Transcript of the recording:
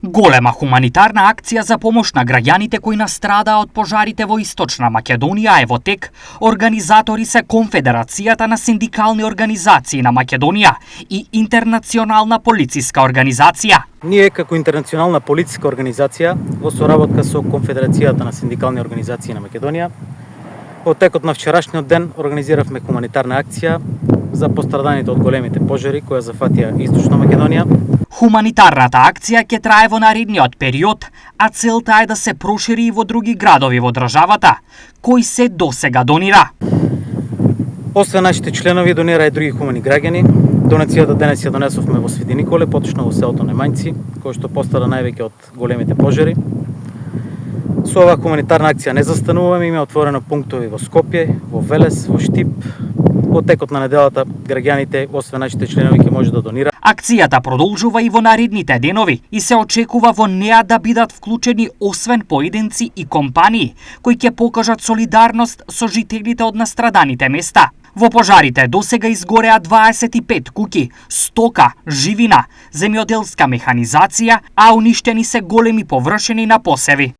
Голема хуманитарна акција за помош на граѓаните кои настрадаа од пожарите во Источна Македонија е во тек. Организатори се Конфедерацијата на синдикални организации на Македонија и Интернационална полициска организација. Ние како Интернационална полициска организација во соработка со Конфедерацијата на синдикални организации на Македонија во текот на вчерашниот ден организиравме хуманитарна акција за постраданите од големите пожари која зафатија Источна Македонија. Хуманитарната акција ќе трае во наредниот период, а целта е да се прошири и во други градови во државата, кои се досега донира. Освен нашите членови донира и други хумани граѓани. Донацијата денес ја донесовме во Свети Николе, поточно во селото Немањци, кој што пострада највеќе од големите пожари. Со оваа хуманитарна акција не застануваме, има отворено пунктови во Скопје, во Велес, во Штип. Во текот на неделата граѓаните, освен нашите членови, ќе може да донира. Акцијата продолжува и во наредните денови и се очекува во неа да бидат вклучени освен поединци и компании кои ќе покажат солидарност со жителите од настраданите места. Во пожарите досега изгореа 25 куќи, стока, живина, земјоделска механизација, а уништени се големи површини на посеви.